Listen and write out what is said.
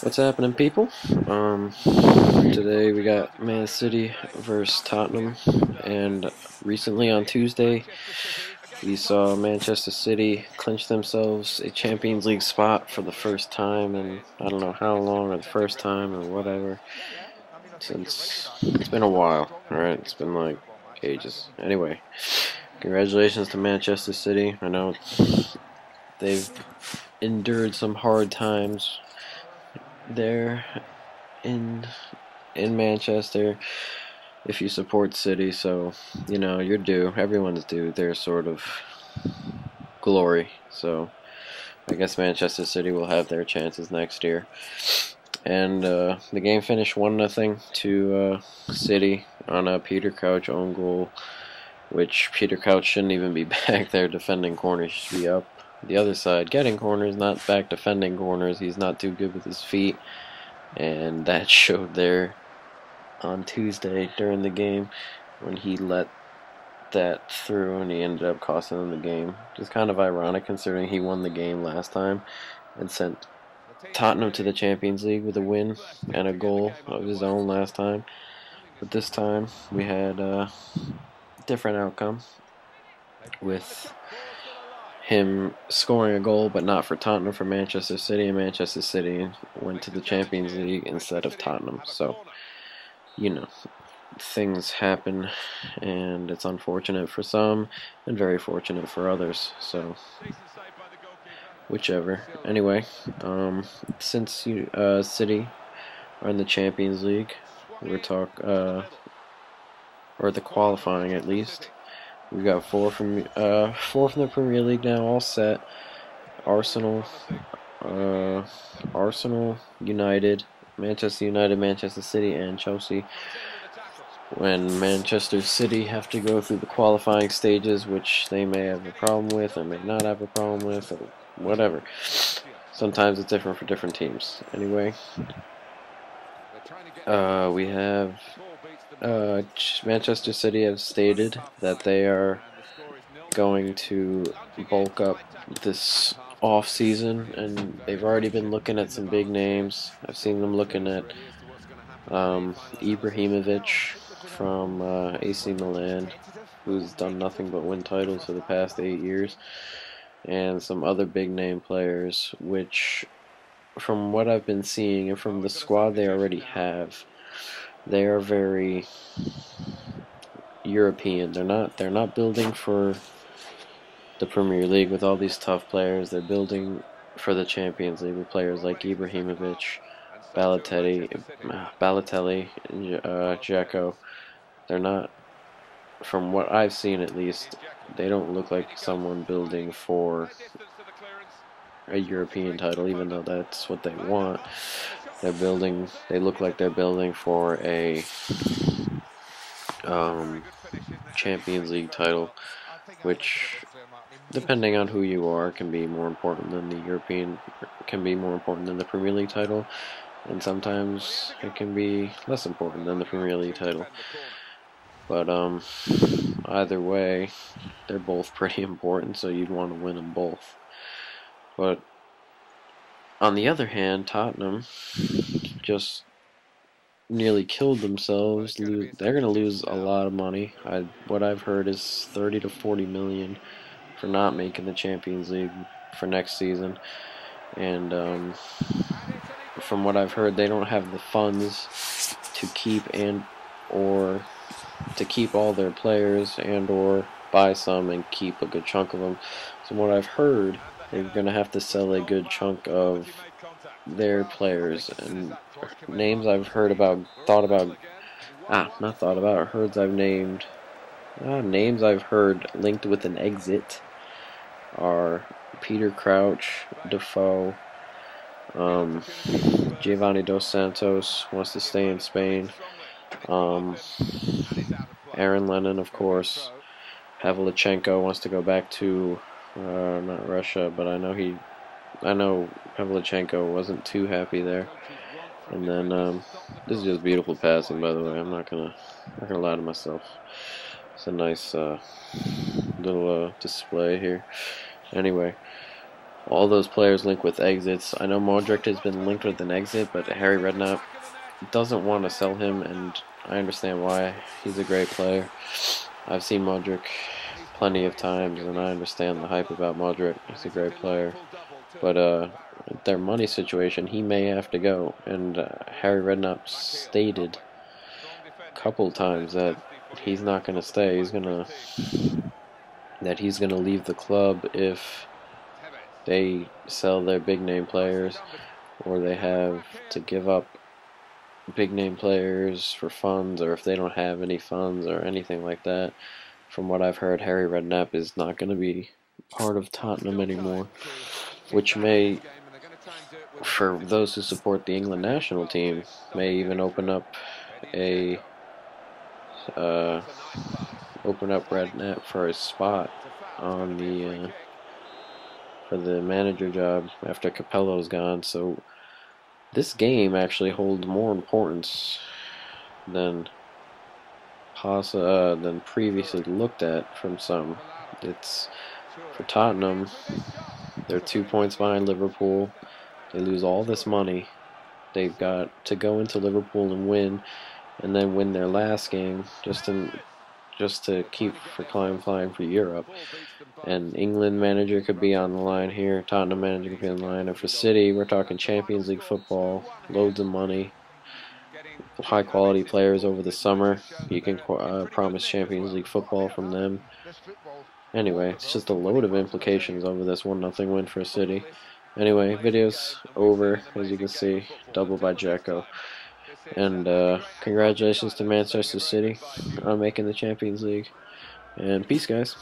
What's happening, people? Today we got Man City versus Tottenham, and recently on Tuesday we saw Manchester City clinch themselves a Champions League spot for the first time in I don't know how long, or the first time, or whatever, since it's been a while. Alright, it's been like ages. Anyway, congratulations to Manchester City. I know they've endured some hard times there in Manchester if you support City, so you know you're due. Everyone's due their sort of glory. So I guess Manchester City will have their chances next year. And the game finished 1-0 to City on a Peter Crouch own goal, which Peter Crouch shouldn't even be back there defending corners. He should be up the other side getting corners, not back defending corners. He's not too good with his feet, and that showed there on Tuesday during the game when he let that through and he ended up costing them the game. Just kind of ironic considering he won the game last time and sent Tottenham to the Champions League with a win and a goal of his own last time. But this time we had a different outcome with him scoring a goal, but not for Tottenham, for Manchester City, and Manchester City went to the Champions League instead of Tottenham. So, you know, things happen, and it's unfortunate for some and very fortunate for others. So, whichever. Anyway, since City are in the Champions League, we're or the qualifying at least. We got four from the Premier League now, all set. Arsenal, United, Manchester City, and Chelsea. When Manchester City have to go through the qualifying stages, which they may have a problem with or may not have a problem with, or whatever. Sometimes it's different for different teams. Anyway, we have Manchester City have stated that they are going to bulk up this off season, and they've already been looking at some big names. I've seen them looking at Ibrahimovic from AC Milan, who's done nothing but win titles for the past 8 years, and some other big name players, which from what I've been seeing and from the squad they already have, they are very European. They're not building for the Premier League with all these tough players. They're building for the Champions League with players like Ibrahimovic, Balotelli, Dzeko. They're not, from what I've seen at least, they don't look like someone building for a European title, even though that's what they want. They look like they're building for a Champions League title, which, depending on who you are, can be more important than the Premier League title, and sometimes it can be less important than the Premier League title. But either way, they're both pretty important, so you'd want to win them both. But on the other hand, Tottenham just nearly killed themselves. They're going to lose a lot of money. What I've heard is 30 to 40 million for not making the Champions League for next season. And from what I've heard, they don't have the funds to keep all their players or buy some and keep a good chunk of them. So from what I've heard, they're going to have to sell a good chunk of their players, and names I've heard about, names I've heard linked with an exit are Peter Crouch, Defoe, Giovanni Dos Santos wants to stay in Spain, Aaron Lennon, of course, Havlichenko wants to go back to not Russia, but I know Havlichenko wasn't too happy there. And then this is just beautiful passing, by the way. I'm not gonna lie to myself. It's a nice little display here. Anyway, all those players link with exits. I know Modric has been linked with an exit, but Harry Redknapp doesn't want to sell him, and I understand why. He's a great player. I've seen Modric plenty of times, and I understand the hype about Modric. He's a great player. But their money situation, he may have to go. And Harry Redknapp stated a couple times that he's not going to stay. He's gonna leave the club if they sell their big name players, or they have to give up big name players for funds, or if they don't have any funds or anything like that. From what I've heard, Harry Redknapp is not going to be part of Tottenham anymore, which may, for those who support the England national team, may even a uh, open up Redknapp for a spot on the for the manager job after Capello's gone. So this game actually holds more importance than than previously looked at from some. It's for Tottenham. They're 2 points behind Liverpool. They lose all this money. They've got to go into Liverpool and win, and then win their last game just to keep for flying for Europe. And England manager could be on the line here. Tottenham manager could be on the line. And for City, we're talking Champions League football, loads of money, high quality players over the summer. You can promise Champions League football from them. Anyway, it's just a load of implications over this 1-0 win for City. Anyway, video's over, as you can see, double by Jacko. And congratulations to Manchester City on making the Champions League. And peace, guys.